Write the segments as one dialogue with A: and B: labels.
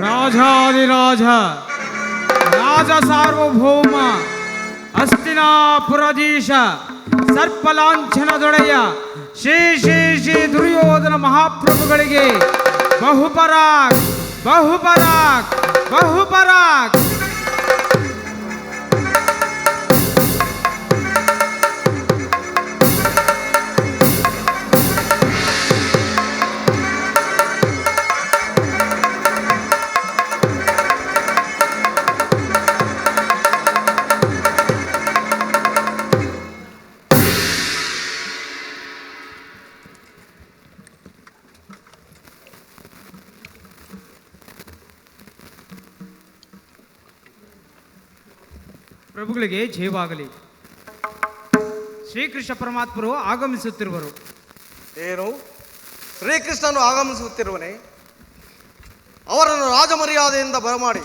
A: ರಾಜಾದಿರಾಜ ರಾಜ ಸಾರ್ವಭೌಮ ಹಸ್ತಿನಾಪುರಧೀಶ ಸರ್ಪಲಾಂಛನದೊಡೆಯ ಶ್ರೀ ಶ್ರೀ ಶ್ರೀ ದುರ್ಯೋಧನ ಮಹಾಪ್ರಭುಗಳಿಗೆ ಬಹುಪರಾಕ್ ಬಹುಪರಾಕ್ ಬಹುಪರಾಕ್. ಪ್ರಭುಗಳಿಗೆ ಜಯವಾಗಲಿ. ಶ್ರೀಕೃಷ್ಣ ಪರಮಾತ್ಮರು ಆಗಮಿಸುತ್ತಿರುವರು.
B: ಏನು, ಶ್ರೀಕೃಷ್ಣನು ಆಗಮಿಸುತ್ತಿರುವನೇ? ಅವರನ್ನು ರಾಜಮರ್ಯಾದೆಯಿಂದ ಬರಮಾಡಿ.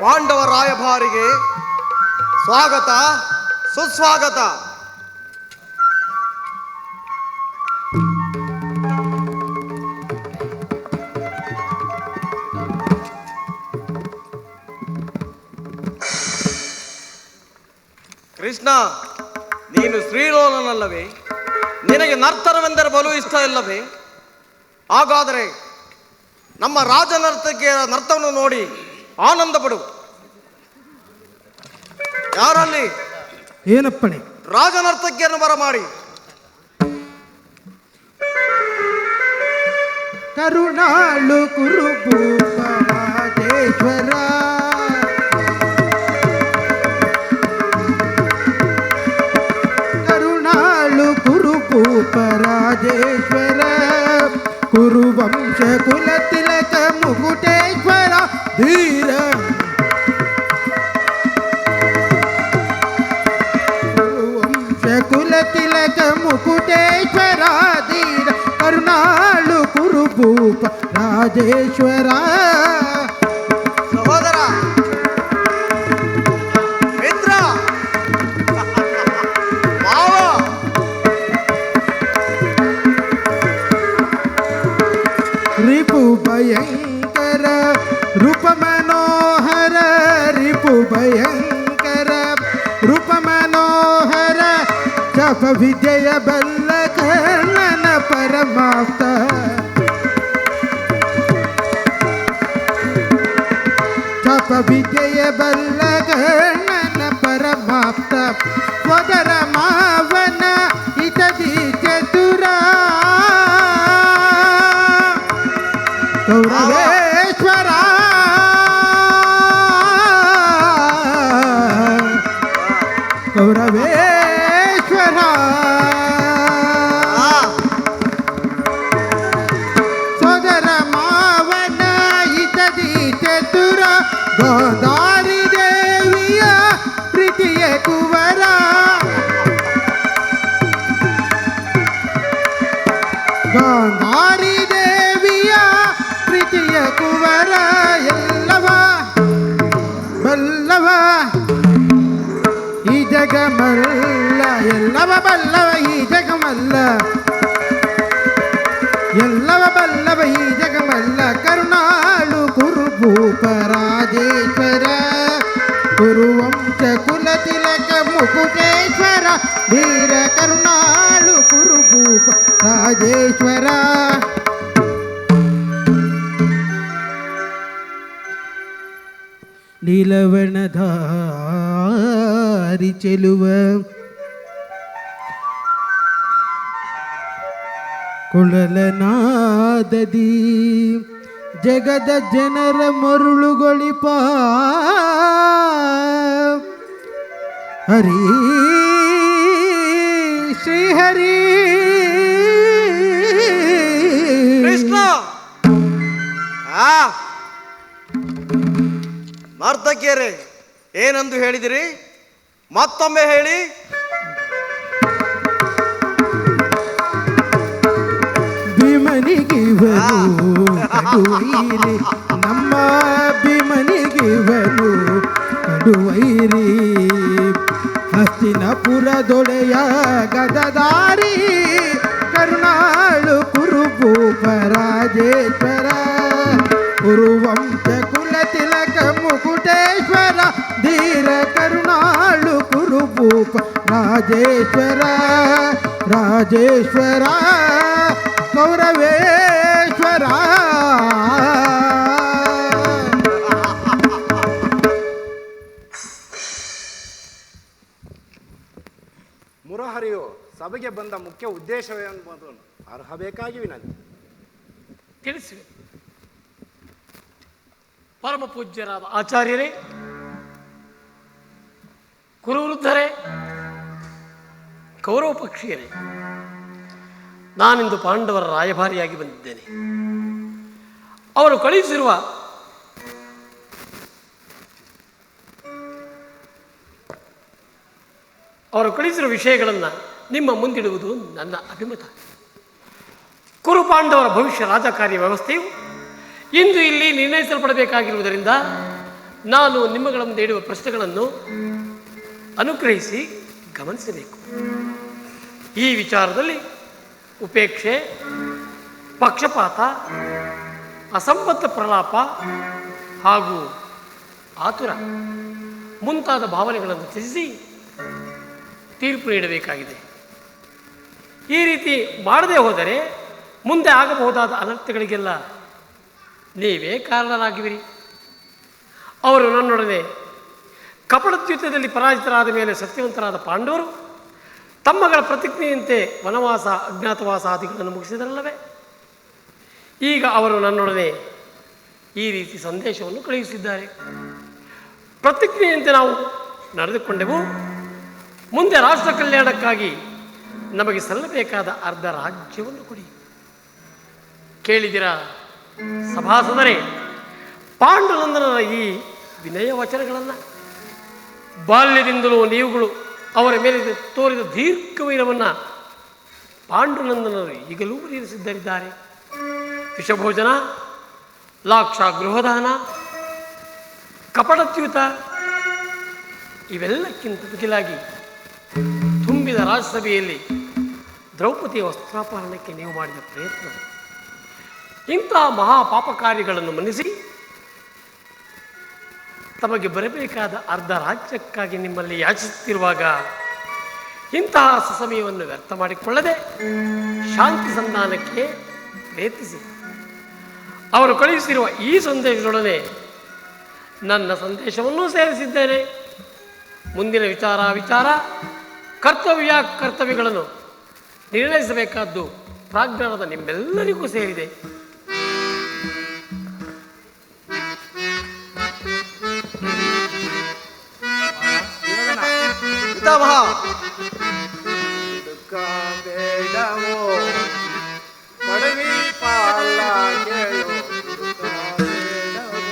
B: ಪಾಂಡವ ರಾಯಭಾರಿಗೆ ಸ್ವಾಗತ ಸುಸ್ವಾಗತ. ಕೃಷ್ಣ, ನೀನು ಶ್ರೀಲೋಲನಲ್ಲವೇ? ನಿನಗೆ ನರ್ತನವೆಂದರೆ ಬಲು ಇಷ್ಟ ಇಲ್ಲವೇ? ಹಾಗಾದರೆ ನಮ್ಮ ರಾಜನರ್ತಕಿಯರ ನರ್ತವನ್ನು ನೋಡಿ ಆನಂದ ಪಡು. ಯಾರಲ್ಲಿ?
C: ಏನಪ್ಪಣೆ?
B: ರಾಜನರ್ತಕಿಯನ್ನು ಬರಮಾಡಿ.
C: ಕರುಣಾಳು ಕುರುಭೂಪರಾಜೇಶ್ವರ, ಕರುಣಾಳು ಕುರುಭೂಪರಾಜೇಶ್ವರ, ಕುರುವಂಶ ಕುಲ ತಿಲಕ ಮುಕುಟೇಶ್ವರ ಧೀರ, ಕುರುವಂಶ ಕುಲ ತಿಲಕ ಮುಕುಟೇಶ್ವರ ಧೀರ, ಕರುಣಾಳು ಕುರುಭೂಪ ರಾಜೇಶ್ವರ.
B: ಸಹೋದರ ಮಿತ್ರ ಮಾವ,
C: ರಿಪು ಭಯಂಕರ ರೂಪ ಮನೋಹರ, ರಿಪು ಭಯಂಕರ ರೂಪ ಮನೋಹರ, ಜಪ ವಿಜಯ ಬಲ್ಲ ಕರ್ಣನ ಪರಮಾಪ್ತ, ಜಪ ವಿಜಯ ಬಲ್ಲ ಕರ್ಣನ ಪರಮಾಪ್ತ, ಸ್ವದರ ಮಾವನ ಇತದಿ ಚತುರ, ಕೌರವೇಶ್ವರ ಕೌರವೇಶ್ವರ, ಸೋದರ ಮಾವನ ಇತದಿ ಚತುರ, ಗೋದಾರಿ ದೇವಿಯ ಪ್ರೀತಿಯ ಕುವರ, ಗೋದಾರಿ ದೇವಿಯ ಪ್ರೀತಿಯ ಕುವರ, ಎಲ್ಲವ ಬಲ್ಲವ ಈ ಜಗಮಲ್ಲ, ಎಲ್ಲವ ಬಲ್ಲವ ಈ ಜಗಮಲ್ಲ, ಎಲ್ಲವ ಬಲ್ಲವ ಈ ಜಗಮಲ್ಲ, ಕರುಣಾಳು ಕುರುಭೂಪ ರಾಜೇಶ್ವರ, ಕುರುವಂಶ ಕುಲ ತಿಲಕ ಮುಕುಟೇಶ್ವರ ಧೀರ, ಕರುಣಾಳು ಕುರುಭೂಪ ರಾಜೇಶ್ವರ. ನೀಲವರ್ಣಧಾರಿ ಚೆಲುವ ಕುಳಲನಾದದಿ ಜಗದ ಜನರ ಮರುಳುಗೊಳಿಪ ಹರಿ ಶ್ರೀಹರಿ
B: ಕೃಷ್ಣ. ನರ್ತಕಿಯರೇ, ಏನೆಂದು ಹೇಳಿದಿರಿ? ಮತ್ತೊಮ್ಮೆ ಹೇಳಿ.
C: ಭೀಮ ಭೀಮನಿಗಿವನು ಕಡುವೈರಿ ನಮ್ಮ ಭೀಮನಿಗಿವನು ಕಡುವೈರಿ ಹಸ್ತಿನಪುರದೊಡೆಯ ಗದದಾರಿ ಕರುಣಾಳು ಕುರುಭೂಪ ರಾಜೇಶ್ವರ ಕುರುವಂಶ ಕುಲ ತಿಲಕ ಮುಕುಟೇಶ್ವರ ಧೀರ ಕರುಣಾಳು ಕುರುಭೂಪ ರಾಜೇಶ್ವರ ರಾಜೇಶ್ವರ ಗೌರವೇಶ್ವರ
D: ಮುರಹರಿಯು ಸಭೆಗೆ ಬಂದ ಮುಖ್ಯ ಉದ್ದೇಶವೇನೆಂಬುದನ್ನು ಅರ್ಹಬೇಕಾಗಿ ವಿನಂತಿ.
E: ತಿಳಿಸಿ. ಪರಮ ಪೂಜ್ಯರಾದ ಆಚಾರ್ಯರೇ, ಕುರುವೃದ್ಧರೇ, ಕೌರವ ಪಕ್ಷೀಯರೇ, ನಾನಿಂದು ಪಾಂಡವರ ರಾಯಭಾರಿಯಾಗಿ ಬಂದಿದ್ದೇನೆ. ಅವರು ಕಳುಹಿಸಿರುವ ವಿಷಯಗಳನ್ನು ನಿಮ್ಮ ಮುಂದಿಡುವುದು ನನ್ನ ಅಭಿಮತ. ಕುರು ಪಾಂಡವರ ಭವಿಷ್ಯ ರಾಜಕಾರ್ಯ ವ್ಯವಸ್ಥೆಯು ಇಂದು ಇಲ್ಲಿ ನಿರ್ಣಯಿಸಲ್ಪಡಬೇಕಾಗಿರುವುದರಿಂದ ನಾನು ನಿಮ್ಮಗಳ ಮುಂದೆ ಇಡುವ ಪ್ರಶ್ನೆಗಳನ್ನು ಅನುಗ್ರಹಿಸಿ ಗಮನಿಸಬೇಕು. ಈ ವಿಚಾರದಲ್ಲಿ ಉಪೇಕ್ಷೆ, ಪಕ್ಷಪಾತ, ಅಸಂಬದ್ಧ ಪ್ರಲಾಪ ಹಾಗೂ ಆತುರ ಮುಂತಾದ ಭಾವನೆಗಳನ್ನು ತ್ಯಜಿಸಿ ತೀರ್ಪು ನೀಡಬೇಕಾಗಿದೆ. ಈ ರೀತಿ ಮಾಡದೇ ಹೋದರೆ ಮುಂದೆ ಆಗಬಹುದಾದ ಅನರ್ಥಗಳಿಗೆಲ್ಲ ನೀವೇ ಕಾರಣರಾಗಿವಿರಿ. ಅವರು ನನ್ನೊಡನೆ ಕಪಟದ್ಯುತದಲ್ಲಿ ಪರಾಜಿತರಾದ ಮೇಲೆ ಸತ್ಯವಂತರಾದ ಪಾಂಡವರು ತಮ್ಮಗಳ ಪ್ರತಿಜ್ಞೆಯಂತೆ ವನವಾಸ, ಅಜ್ಞಾತವಾಸ ಆದಿಗಳನ್ನು ಮುಗಿಸಿದರಲ್ಲವೇ? ಈಗ ಅವರು ನನ್ನೊಡನೆ ಈ ರೀತಿ ಸಂದೇಶವನ್ನು ಕಳುಹಿಸಿದ್ದಾರೆ. ಪ್ರತಿಜ್ಞೆಯಂತೆ ನಾವು ನಡೆದುಕೊಂಡೆವು. ಮುಂದೆ ರಾಷ್ಟ್ರ ಕಲ್ಯಾಣಕ್ಕಾಗಿ ನಮಗೆ ಸಲ್ಲಬೇಕಾದ ಅರ್ಧ ರಾಜ್ಯವನ್ನು ಕೊಡಿ. ಕೇಳಿದಿರ ಸಭಾಸದರೇ ಪಾಂಡುನಂದನರ ಈ ವಿನಯ ವಚನಗಳನ್ನು? ಬಾಲ್ಯದಿಂದಲೂ ನೀವುಗಳು ಅವರ ಮೇಲೆ ತೋರಿದ ದೀರ್ಘವೈರವನ್ನು ಪಾಂಡುನಂದನರು ಈಗಲೂ ಮರೆಯಿಸಿದ್ದರಿದ್ದಾರೆ. ವಿಷಭೋಜನ, ಲಾಕ್ಷ ಗೃಹದಾನ, ಕಪಟದ್ಯೂತ ಇವೆಲ್ಲಕ್ಕಿಂತ ಮಿಗಿಲಾಗಿ ತುಂಬಿದ ರಾಜ್ಯಸಭೆಯಲ್ಲಿ ದ್ರೌಪದಿಯ ವಸ್ತ್ರಾಪಹರಣಕ್ಕೆ ನೀವು ಮಾಡಿದ ಪ್ರಯತ್ನ, ಇಂತಹ ಮಹಾಪಾಪ ಕಾರ್ಯಗಳನ್ನು ಮನ್ನಿಸಿ ತಮಗೆ ಬರಬೇಕಾದ ಅರ್ಧ ರಾಜ್ಯಕ್ಕಾಗಿ ನಿಮ್ಮಲ್ಲಿ ಯಾಚಿಸುತ್ತಿರುವಾಗ ಇಂತಹ ಸುಸಮಯವನ್ನು ವ್ಯರ್ಥ ಮಾಡಿಕೊಳ್ಳದೆ ಶಾಂತಿ ಸಂಧಾನಕ್ಕೆ ಪ್ರಯತ್ನಿಸಿ. ಅವರು ಕಳುಹಿಸಿರುವ ಈ ಸಂದೇಶದೊಡನೆ ನನ್ನ ಸಂದೇಶವನ್ನೂ ಸೇರಿಸಿದ್ದೇನೆ. ಮುಂದಿನ ವಿಚಾರ ಕರ್ತವ್ಯಗಳನ್ನು ನಿರ್ಣಯಿಸಬೇಕಾದ್ದು ಪ್ರಾಜ್ಞಾನದ ನಿಮ್ಮೆಲ್ಲರಿಗೂ ಸೇರಿದೆ.
B: ಪಿತಾಮಹ,
D: ದುಃಖ ಬೇಡವೋ ಪಡವಿ ಪಾಲ ಕೇಳು, ದುಃಖ ಬೇಡವೋ.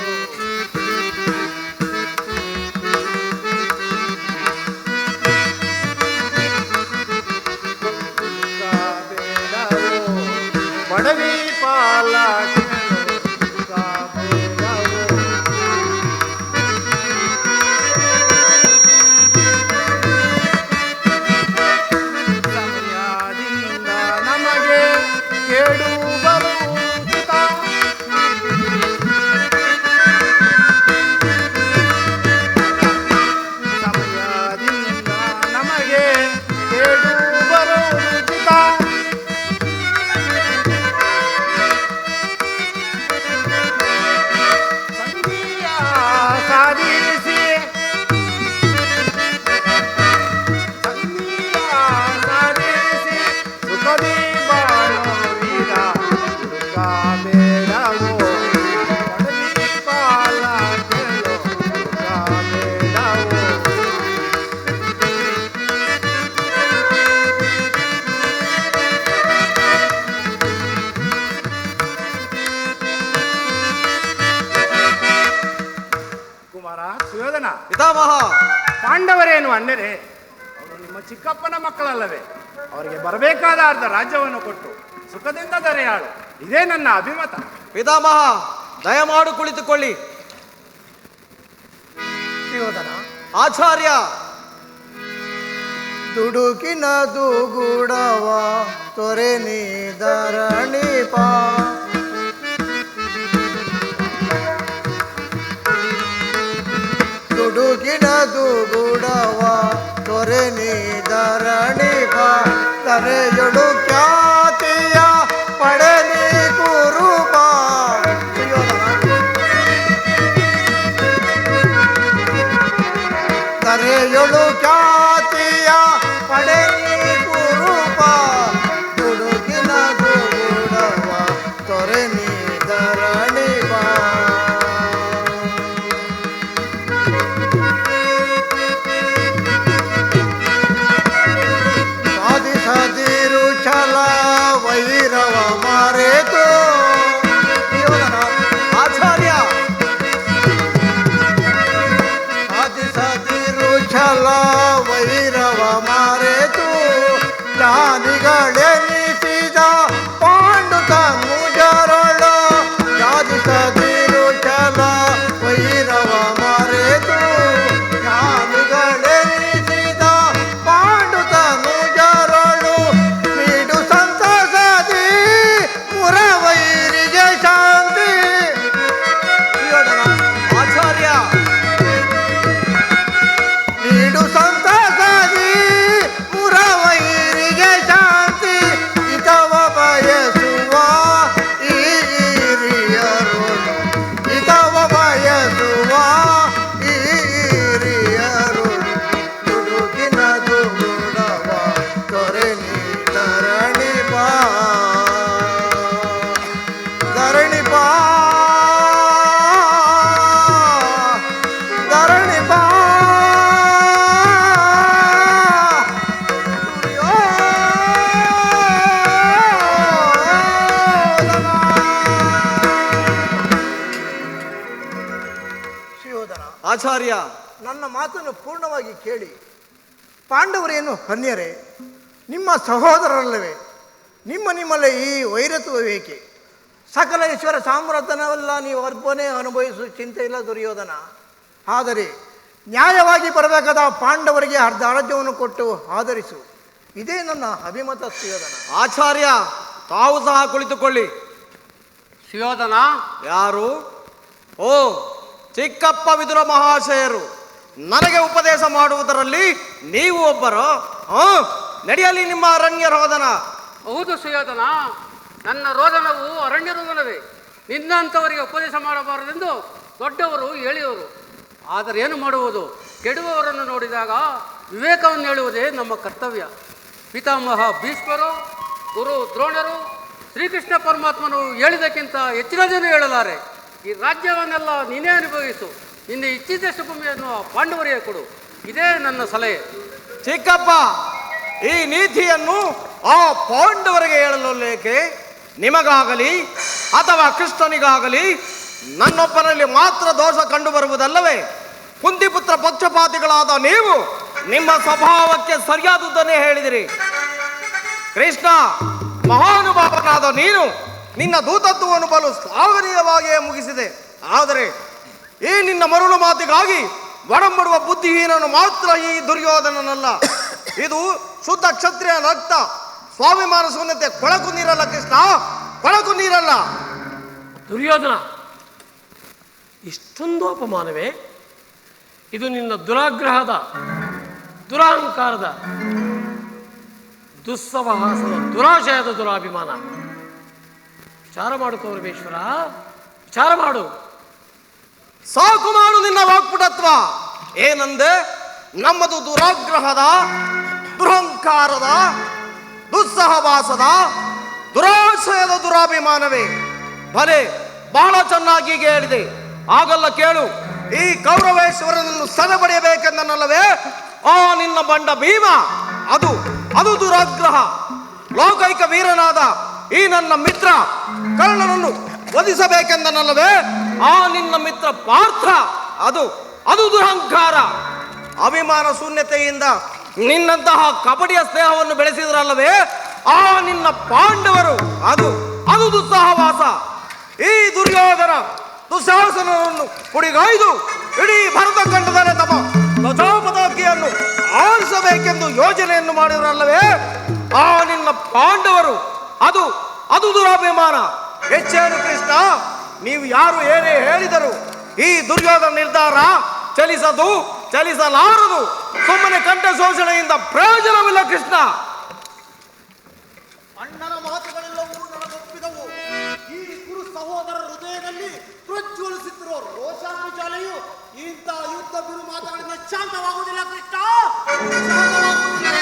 D: ದುಃಖ ಬೇಡವೋ ಪಡವಿ ಪಾಲ ಕೇಳು, ದುಃಖ ಬೇಡವೋ. ಸಮಯದಿಂದ ನಮಗೆ ಕೇಡು ಬರುವುದಿತ. ಸಮಯದಿಂದ ನಮಗೆ ಕೇಡು ಬರುವುದಿತ. ಸಂಧಿಯ ಸಾಧಿಸಿ ಸುಖದಿ ಬಾಳುವಿರ, ದುಃಖ ಬೇಡವೋ ಪಡವಿ ಪಾಲ ಕೇಳು, ದುಃಖ ಬೇಡವೋ. ಕುಮಾರ ಸುಯೋಧನ,
B: ಪಿತಾಮಹ,
D: ಪಾಂಡವರೇನು ಅಣ್ಣರೇ? ಅವರು ನಿಮ್ಮ ಚಿಕ್ಕಪ್ಪನ ಮಕ್ಕಳಲ್ಲವೇ? ಅವರಿಗೆ ಬರಬೇಕಾದ ಅರ್ಧ ರಾಜ್ಯವನ್ನು ಕೊಟ್ಟು ಸುಖದಿಂದ ದರೆಯಾಳು. ಇದೇ ನನ್ನ ಅಭಿಮತ.
B: ಪಿತಾಮಹ ದಯಮಾಡು ಕುಳಿತುಕೊಳ್ಳಿ.
C: ಸುಯೋಧನ,
B: ಆಚಾರ್ಯ,
C: ದುಡುಕಿನದು ಗೂಡವ ತೊರೆ ನೀದರಣಿಪ, ದುಡುಕಿನದು ಗೂಡವ ತೊರೆ ನೀದರಣಿಪ, ತರೆಯೊಡು ಖ್ಯಾತಿಯ ಪಡಲಿ ಕುರುಪ. ತರೆಯೊಳು ಖ್ಯಾತಿಯ ಪಡಲಿ ಕುರುಪ, ದುಡುಕಿನ ಗೂಡವ ತೊರೆ ನೀದರಣಿಪ. ಸಾಧಿಸದಿರು ಛಲ ವೈರವ ಮರೆತು.
B: ಆಚಾರ್ಯ,
C: ಸಾಧಿಸದಿರು ಛಲ ವೈರವ ಮರೆತು, ಜ್ಞಾನಿಗಳೆನಿಸಿದ ಪಾಂಡು ತನುಜರಳು. ಸಾಧಿಸದಿರು ಛಲ ವೈರವ ಮರೆತು, ಜ್ಞಾನಿಗಳೆನಿಸಿದ ಪಾಂಡು ತನುಜರಳು. ನೀಡು ಸಂತಸದಿ ಮುರವೈರಿಗೆ ಶಾಂತಿ.
B: ಆಚಾರ್ಯ,
C: ನೀಡು ಸಂತಸದಿ ಮುರವೈರಿಗೆ ಶಾಂತಿ. ಹಿತವ ಬಯಸುವ ಈ ಹಿರಿಯರು, ಹಿತವ ಬಯಸುವ ಈ ಹಿರಿಯರು. ದುಡುಕಿನದು ಗೂಡವ ತೊರೆ ನೀದರಣಿಪ, ಧರಣಿಪ, ಧರಣಿಪ. ಸುಯೋಧನ,
B: ಆಚಾರ್ಯ,
C: ನನ್ನ ಮಾತನ್ನು ಪೂರ್ಣವಾಗಿ ಕೇಳಿ. ಪಾಂಡವರೇನು ಅನ್ಯರೇ? ನಿಮ್ಮ ಸಹೋದರರಲ್ಲವೇ? ನಿಮ್ಮಲ್ಲೇ ಈ ವೈರತ್ವ ಏಕೆ? ಸಕಲ ಈಶ್ವರ ಸಾಮ್ರಾಜ್ಯನೆಲ್ಲ ನೀವು ಅರ್ಪಣೆ ಅನುಭವಿಸುವ ಚಿಂತೆ ಇಲ್ಲ ದುರ್ಯೋಧನ. ಆದರೆ ನ್ಯಾಯವಾಗಿ ಬರಬೇಕಾದ ಪಾಂಡವರಿಗೆ ಅರ್ಧ ರಾಜ್ಯವನ್ನು ಕೊಟ್ಟು ಆಧರಿಸು. ಇದೇ ನನ್ನ ಅಭಿಮತ ಸುಯೋಧನ.
B: ಆಚಾರ್ಯ, ತಾವು ಸಹ ಕುಳಿತುಕೊಳ್ಳಿ.
E: ಸುಯೋಧನ,
B: ಯಾರು? ಓ, ಚಿಕ್ಕಪ್ಪ ವಿದುರ ಮಹಾಶಯರು. ನನಗೆ ಉಪದೇಶ ಮಾಡುವುದರಲ್ಲಿ ನೀವು ಒಬ್ಬರು. ನಡೆಯಲಿ ನಿಮ್ಮ ಅರಣ್ಯ ರೋದನ.
F: ಹೌದು ಸುಯೋಧನ, ನನ್ನ ರೋದನವು ಅರಣ್ಯ ರೋದನವೇ. ನಿನ್ನಂಥವರಿಗೆ ಉಪದೇಶ ಮಾಡಬಾರದೆಂದು ದೊಡ್ಡವರು ಹೇಳಿದರು. ಆದರೆ ಏನು ಮಾಡುವುದು? ಕೆಡುವವರನ್ನು ನೋಡಿದಾಗ ವಿವೇಕವನ್ನು ಹೇಳುವುದೇ ನಮ್ಮ ಕರ್ತವ್ಯ. ಪಿತಾಮಹ ಭೀಷ್ಮರು, ಗುರು ದ್ರೋಣರು, ಶ್ರೀಕೃಷ್ಣ ಪರಮಾತ್ಮನು ಹೇಳಿದಕ್ಕಿಂತ ಹೆಚ್ಚಿನದೇನು ಹೇಳಲಾರೆ. ಈ ರಾಜ್ಯವನ್ನೆಲ್ಲ ನೀನೇ ಅನುಭವಿಸು. ನಿನ್ನ ಇಚ್ಛಿದಷ್ಟು ಭೂಮಿಯನ್ನು ಪಾಂಡವರಿಗೆ ಕೊಡು. ಇದೇ ನನ್ನ ಸಲಹೆ.
B: ಚಿಕ್ಕಪ್ಪ, ಈ ನೀತಿಯನ್ನು ಆ ಪಾಂಡವರಿಗೆ ಹೇಳಲೇಕೆ? ನಿಮಗಾಗಲಿ ಅಥವಾ ಕೃಷ್ಣನಿಗಾಗಲಿ ನನ್ನೊಬ್ಬನಲ್ಲಿ ಮಾತ್ರ ದೋಷ ಕಂಡು ಬರುವುದಲ್ಲವೇ? ಕುಂತಿಪುತ್ರ ಪಕ್ಷಪಾತಿಗಳಾದ ನೀವು ನಿಮ್ಮ ಸ್ವಭಾವಕ್ಕೆ ಸರಿಯಾದುದನ್ನೇ ಹೇಳಿದಿರಿ. ಕೃಷ್ಣ, ಮಹಾನುಭಾವನಾದ ನೀನು ನಿನ್ನ ದೂತತ್ವವನ್ನು ಬಲು ಶ್ಲಾಘನೀಯವಾಗಿಯೇ ಮುಗಿಸಿದೆ. ಆದರೆ ಈ ನಿನ್ನ ಮರುಳು ಮಾತಿಗಾಗಿ ಒಡಂಬಡುವ ಬುದ್ಧಿಹೀನನು ಮಾತ್ರ ಈ ದುರ್ಯೋಧನನಲ್ಲ. ಇದು ಶುದ್ಧ ಕ್ಷತ್ರಿಯ ರಕ್ತ. ಸ್ವಾಭಿಮಾನ ಶೂನ್ಯತೆ ಕೊಳಕು ನೀರಲ್ಲ ಕೃಷ್ಣ, ಕೊಳಕು ನೀರಲ್ಲ.
E: ದುರ್ಯೋಧನ, ಇಷ್ಟೊಂದು ಅಪಮಾನವೇ? ಇದು ನಿನ್ನ ದುರಾಗ್ರಹದ, ದುರಹಂಕಾರದ, ದುಸ್ಸವಹಾಸದ, ದುರಾಶಯದ ದುರಾಭಿಮಾನ. ವಿಚಾರ ಮಾಡು ಕೌರವೇಶ್ವರ, ವಿಚಾರ ಮಾಡು.
B: ಸಾಕು ಮಾಡು ನಿನ್ನ ವಾಕ್ಪುಟತ್ವ. ಏನಂದೆ? ನಮ್ಮದು ದುರಾಗ್ರಹದ, ದುರಹಂಕಾರದ, ದುಸ್ಸಹವಾಸದ, ದುರಾಶಯದ ದುರಾಭಿಮಾನವೇ. ಭಲೆ, ಬಹಳ ಚೆನ್ನಾಗಿ ಹೀಗೆ ಹೇಳಿದೆ. ಆಗಲ್ಲ ಕೇಳು. ಈ ಕೌರವೇಶ್ವರನನ್ನು ಸೆರೆಪಡೆಯಬೇಕೆಂದನಲ್ಲವೇ ಆ ನಿನ್ನ ಬಂಡ ಭೀಮ? ಅದು ಅದು ದುರಾಗ್ರಹ. ಲೌಕೈಕ ವೀರನಾದ ಈ ನನ್ನ ಮಿತ್ರ ಕರ್ಣನನ್ನು ವಧಿಸಬೇಕೆಂದನಲ್ಲವೇ ಆ ನಿನ್ನ ಮಿತ್ರ ಪಾರ್ಥ? ಅದು ಅದು ದುರಹಂಕಾರ. ಅಭಿಮಾನ ಶೂನ್ಯತೆಯಿಂದ ನಿನ್ನಂತಹ ಕಪಟಿಯ ಸ್ನೇಹವನ್ನು ಬೆಳೆಸಿದ್ರಲ್ಲವೇ ಆ ನಿನ್ನ ಪಾಂಡವರು? ಅದು ಅದು ದುಸ್ಸಹವಾಸ. ಈ ದುರ್ಯೋಧನ ದುಶ್ಯಾಸನವನ್ನು ಹುಡಿಗೈದು ಇಡೀ ಭರತ ಖಂಡದಲ್ಲಿ ತಮ್ಮ ಧ್ವಜಾಪತಾಕಿಯನ್ನು ಆರಿಸಬೇಕೆಂದು ಯೋಜನೆಯನ್ನು ಮಾಡಿರಲ್ಲವೇ ಆ ನಿನ್ನ ಪಾಂಡವರು. ಅದು ಅದು ದುರಾಭಿಮಾನ. ಹೆಚ್ಚೇನು ಕೃಷ್ಣ, ನೀವು ಯಾರು ಏನೇ ಹೇಳಿದರು ಈ ದುರ್ಯೋಧನ ನಿರ್ಧಾರ ಚಲಿಸಲಾರದು. ಸುಮ್ಮನೆ ಕಂಠ ಶೋಷಣೆಯಿಂದ ಪ್ರಯೋಜನವಿಲ್ಲ ಕೃಷ್ಣ.
G: ಅಣ್ಣನ ಮಾತುಗಳೆಲ್ಲವೂ ನನಗೊಪ್ಪಿದವು. ಈ ಕುರು ಸಹೋದರ ಹೃದಯದಲ್ಲಿ ಪ್ರಜ್ವಲಿಸುತ್ತಿರುವ ರೋಷಾಂಬಿಚಾಲೆಯು ಇಂಥ ಯುದ್ಧ ಬಿರು ಮಾತುಗಳಿಂದ ಶಾಂತವಾಗುವುದಿಲ್ಲ ಕೃಷ್ಣ, ಶಾಂತವಾಗುವುದಿಲ್ಲ.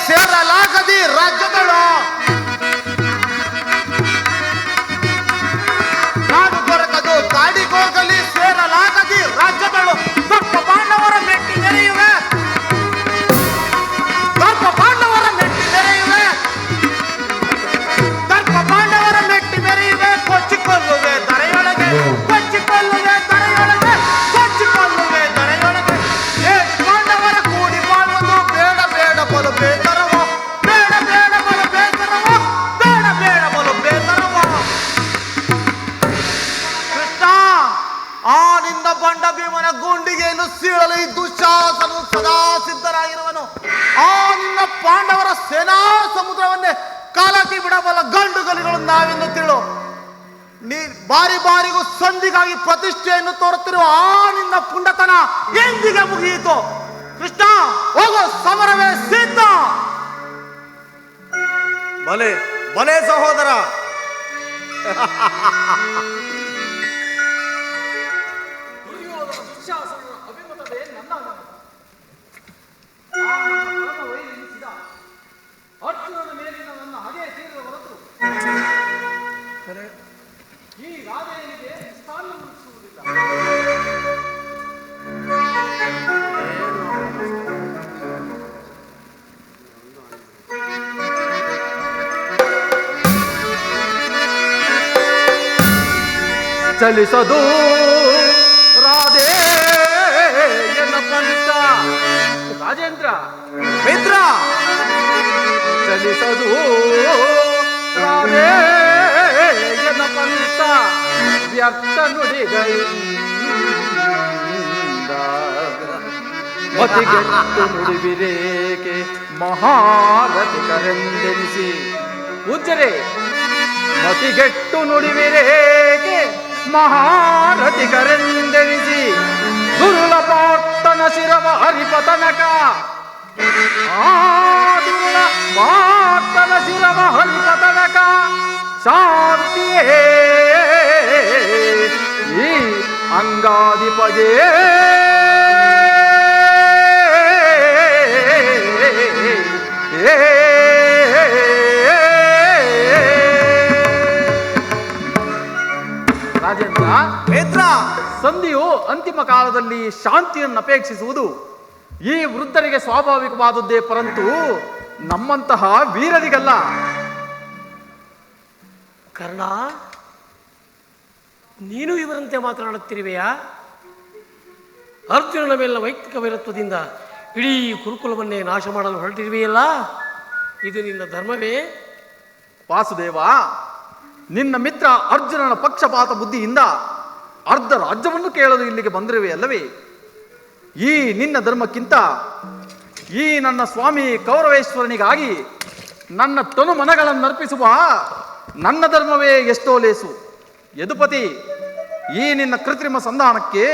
C: ಸೇರಲಾಗದಿ ರಾಜ್ಯಗಳು, ನಾಡು ದೊರಕದು ಕಾಡಿಗೋಗಲಿ ಸೇರಲಾಗದಿ ರಾಜ್ಯಗಳು. ದೊಡ್ಡ ಪಾಂಡವರ ಮೆಟ್ಟಿ ನೆರೆಯುವೆ, ದೊಡ್ಡ ಪಾಂಡವರ ಮೆಟ್ಟಿ ನೆರೆಯುವೆ, ದೊಡ್ಡ ಪಾಂಡವರ ಮೆಟ್ಟಿ ಮೆರೆಯುವೆ. ಕೊಚ್ಚಿಕೊಳ್ಳುವೆ ದರೆಯೊಳಗೆ, ಕೊಚ್ಚಿಕೊಳ್ಳುವೆ ದರೆಯೊಳಗೆ, ಕೊಚ್ಚಿಕೊಳ್ಳುವೆ ದರೆಯೊಳಗೆ. ಪಾಂಡವರ ಕೂಡಿ ಬಾಳುವುದು ಬೇಡ ಬೇಡ ಬಲು ಬೇತರವ, ಬೇಡ ಬೇಡ ಬಲು ಬೇತರವ, ಬೇಡ ಬೇಡ ಬಲು ಬೇತರವ. ಕೃಷ್ಣ, ಆ ನಿನ್ನ ಬಂಡ ಭೀಮನ ಗುಂಡಿಗೆಯನ್ನು ಸೀಳಲು ಈ ದುಶ್ಯಾಸನು ಸದಾ ಸಿದ್ಧರಾಗಿರುವನು. ಆ ನಿನ್ನ ಪಾಂಡವರ ಸೇನಾ ಸಮುದ್ರವನ್ನೇ ಕಾಲಕ್ಕೆ ಬಿಡಬಲ್ಲ ಗಂಡುಗಲಿಗಳು ನಾವೆಂದು ತಿಳು. ನೀ ಬಾರಿ ಬಾರಿಗೂ ಸಂಧಿಗಾಗಿ ಪ್ರತಿಷ್ಠೆಯನ್ನು ತೋರುತ್ತಿರುವ ಆ ನಿನ್ನ ಪುಂಡತನ ಎಂದಿಗೆ ಮುಗಿಯಿತು? ಕೃಷ್ಣ, ಹೋಗೋ, ಸಮರವೇ ಸಿದ್ಧ.
B: ಬಲೆ ಬಲೆ ಸಹೋದರ.
E: ದುರ್ಯೋಧನ ದುಶ್ಯಾಸನನ ಅಭಿಮತವೇ ನನ್ನ ಅರ್ಜುನನ ಮೇಲಿನ ನನ್ನ ಹಗೆ ತೀರದ ಹೊರತು ಈ ರಾಧೆಯನಿಗೆ ಸ್ಥಾನ ಮುಗಿಸುವುದಿಲ್ಲ.
C: ಚಲಿಸದು ರಾಧೆ ಎನ್ನ ಪಂಥ
E: ರಾಜೇಂದ್ರ,
C: ಮಿತ್ರ, ಚಲಿಸದು ರಾಧೆ ಎನ್ನ ಪಂಥ ವ್ಯಕ್ತ ನುಡಿಗಳಿಂದ ಮತಿಗೆಟ್ಟು ನುಡಿವಿರೇಕೆ ಮಹಾರಥಿಕರೆಂದೆನಿಸಿ. ಉಜ್ಜರೆ ಮತಿಗೆಟ್ಟು ನುಡಿವಿರೇಕೆ ಮಹಾರಥಿಕರೆಂದೆನಿಸಿ. ದುರ್ಲಭಾರ್ತನ ಶಿರವ ಹರಿಪತನಕ, ಆ ದುರ್ಲಭಾರ್ತನ ಶಿರವ ಹರಿಪತನಕ ಶಾಂತಿಯೇ ಈ ಅಂಗಾಧಿಪಗೆ. ರಾಜೇಂದ್ರ,
B: ಮಿತ್ರ,
C: ಸಂಧಿಯು ಅಂತಿಮ ಕಾಲದಲ್ಲಿ ಶಾಂತಿಯನ್ನು ಅಪೇಕ್ಷಿಸುವುದು ಈ ವೃದ್ಧರಿಗೆ ಸ್ವಾಭಾವಿಕವಾದದ್ದೇ, ಪರಂತು ನಮ್ಮಂತಹ ವೀರರಿಗಲ್ಲ.
E: ಕರ್ಣ, ನೀನು ಇವರಂತೆ ಮಾತನಾಡುತ್ತಿರುವೆಯಾ? ಅರ್ಜುನನ ಮೇಲಿನ ವೈಯಕ್ತಿಕ ವೈರತ್ವದಿಂದ ಇಡೀ ಕುರುಕುಲವನ್ನೇ ನಾಶ ಮಾಡಲು ಹೊರಟಿರುವೆಯಲ್ಲ, ಇದು ನಿನ್ನ ಧರ್ಮವೇ?
C: ವಾಸುದೇವ, ನಿನ್ನ ಮಿತ್ರ ಅರ್ಜುನನ ಪಕ್ಷಪಾತ ಬುದ್ಧಿಯಿಂದ ಅರ್ಧ ರಾಜ್ಯವನ್ನು ಕೇಳಲು ಇಲ್ಲಿಗೆ ಬಂದಿರುವೆ ಅಲ್ಲವೇ? ಈ ನಿನ್ನ ಧರ್ಮಕ್ಕಿಂತ ಈ ನನ್ನ ಸ್ವಾಮಿ ಕೌರವೇಶ್ವರನಿಗಾಗಿ ನನ್ನ ತನು ಮನಗಳನ್ನು ಅರ್ಪಿಸುವ ನನ್ನ ಧರ್ಮವೇ ಎಷ್ಟೋ ಲೇಸು. ಯದುಪತಿ, ಈ ನಿನ್ನ ಕೃತ್ರಿಮ ಸಂಧಾನಕ್ಕೆ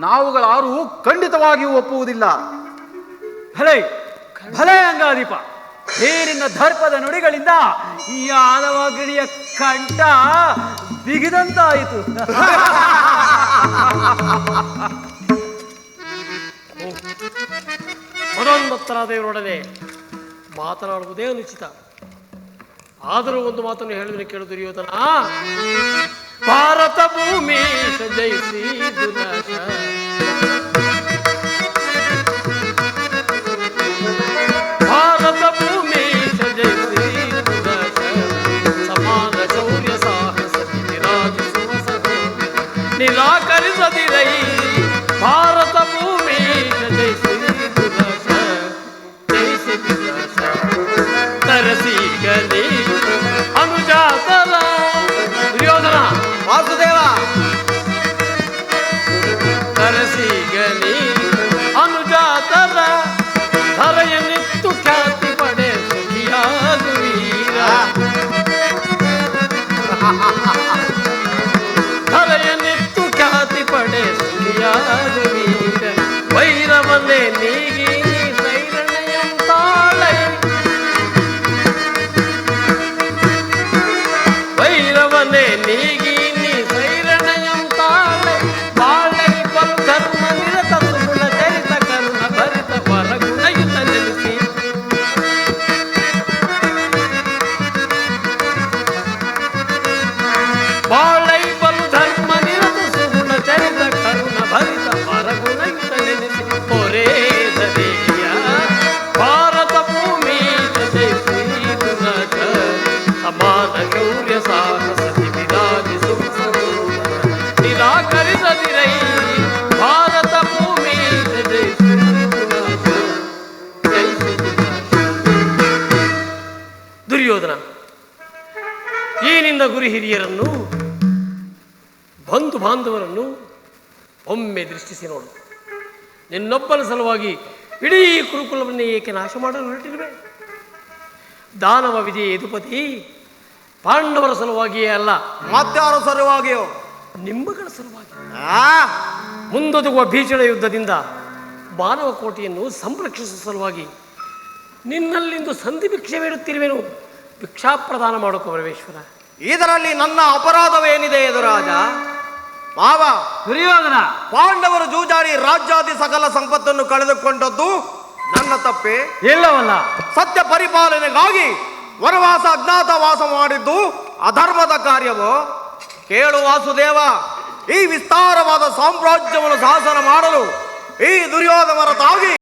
C: ನಾವುಗಳಾರೂ ಖಂಡಿತವಾಗಿಯೂ ಒಪ್ಪುವುದಿಲ್ಲ.
H: ಭಲೆ ಭಲೆ ಅಂಗಾಧಿಪ, ಈ ನಿನ್ನ ದರ್ಪದ ನುಡಿಗಳಿಂದ ಈ ಆಲವಗಿಣಿಯ ಕಂಠ ಬಿಗಿದಂತಾಯಿತು.
E: ಮದೋನ್ಮತ್ತರಾದ ಇವರೊಡನೆ ಮಾತನಾಡುವುದೇ ಅನುಚಿತ. ಆದರೂ ಒಂದು ಮಾತನ್ನು ಹೇಳಿದ್ರೆ ಕೇಳು ದುರ್ಯೋಧನ. ಭಾರತ ಭೂಮಿ ಜಯಿಸಿ ದುರ್ನಾಶ, ಭಾರತ ಭೂಮಿ ಜಯಿಸಿ ದುರ್ನಾಶ, ಸಮಾನ ಶೌರ್ಯ ಸಾಹಸ ವಿರಾಜಿಸುವ ಸಹೋದರ ನಿರಾಕರಿಸದಿರೈ. ಭಾರತ ಭೂಮಿ ಜಯಿಸಿ ದುರ್ನಾಶ, ಜಯಿಸಿ ದುರ್ನಾಶ, ತರಸಿಗಲಿ ಅನುಜಾತರ. ದುರ್ಯೋಧನ
B: ವಾಸುದೇವ,
E: ತರಸಿಗಲಿ ಅನುಜಾತರ, ಧರೆಯನ್ನಿತ್ತು ಖ್ಯಾತಿ ಪಡೆ ಸುಖಿಯಾದು ವೀರ. ಧರೆಯನ್ನಿತ್ತು ಖ್ಯಾತಿ ಪಡೆ ಸುಖಿಯಾದು ವೀರ. ವೈರವನ್ನೇ ನೀಗಿ ಸೈರಣೆಯಂತಾಳೈ, ವೈರವನ್ನೇ ನೀಗಿ ನೀ ಸೈರಣೆಯಂತಾಳೆ. ಬಾಳೆ ಬಲು ಧರ್ಮ ನಿರತ ಸುಗುಣ ಚರಿತ ಕರುಣ ಭರಿತ ವರಗುಣಯುತ ನೆಲೆಸಿ. ಬಾಳೈ ಬಲು ಧರ್ಮ ನಿರತ ಸುಗುಣ ಚರಿತ ಕರುಣ ಭರಿತ ವರಗುಣಯುತ ನೆಲೆಸಿ. ಹೊರೇ ಧರೆಯ ಭಾರತ ಭೂಮಿ ಜಯಿಸಿ ದುರ್ನಾಶ, ಸಮಾನ ಶೌರ್ಯ ಸಾಹಸತಿ ವಿರಾಜಿಸುವ ಸಹೋದರ ನಿರಾಕರಿಸದಿರೈ. ಭಾರತ ಭೂಮಿ ಜಯಿಸಿ ದುರ್ನಾಶ, ಜಯಿಸಿ ದುರ್ನಾಶ. ದುರ್ಯೋಧನ, ಈ ನಿನ್ನ ಗುರು ಹಿರಿಯರನ್ನು ಬಂಧು ಬಾಂಧವರನ್ನು ಒಮ್ಮೆ ದೃಷ್ಟಿಸಿ ನೋಡು. ನಿನ್ನೊಬ್ಬನ ಸಲುವಾಗಿ ಇಡೀ ಕುರುಕುಲವನ್ನೇ ಏಕೆ ನಾಶ ಮಾಡಲು ಹೊರಟಿರುವೆ? ದಾನವ ವಿಜಯ ಯದುಪತಿ ಪಾಂಡವರ ಸಲುವಾಗಿಯೇ ಅಲ್ಲ,
B: ಮತ್ತಾರ ಸಲುವಾಗಿಯೋ?
E: ನಿಮ್ಮಗಳ ಸಲುವಾಗಿ.
B: ಆ
E: ಮುಂದೊದಗುವ ಭೀಷಣ ಯುದ್ಧದಿಂದ ಮಾನವ ಕೋಟೆಯನ್ನು ಸಂರಕ್ಷಿಸುವ ಸಲುವಾಗಿ ನಿನ್ನಲ್ಲಿಂದು ಸಂಧಿ ಭಿಕ್ಷೆ ಬೇಡುತ್ತಿರುವೆನು. ಭಿಕ್ಷಾ ಪ್ರದಾನ ಮಾಡೋಕೆ ಪರಮೇಶ್ವರ.
B: ಇದರಲ್ಲಿ ನನ್ನ ಅಪರಾಧವೇನಿದೆ ಎದುರಾಜ? ಮಾವ,
H: ದುರ್ಯೋಧನ,
B: ಪಾಂಡವರು ಜೂಜಾಡಿ ರಾಜ್ಯಾದಿ ಸಕಲ ಸಂಪತ್ತನ್ನು ಕಳೆದುಕೊಂಡದ್ದು ನನ್ನ ತಪ್ಪೆ
H: ಇಲ್ಲವಲ್ಲ.
B: ಸತ್ಯ ಪರಿಪಾಲನೆಗಾಗಿ ವನವಾಸ ಅಜ್ಞಾತವಾಸ ಮಾಡಿದ್ದು ಅಧರ್ಮದ ಕಾರ್ಯವೋ? ಕೇಳು ವಾಸುದೇವ, ಈ ವಿಸ್ತಾರವಾದ ಸಾಮ್ರಾಜ್ಯವನ್ನು ಶಾಸನ ಮಾಡಲು ಈ ದುರ್ಯೋಧನ ಹೊರತಾಗಿ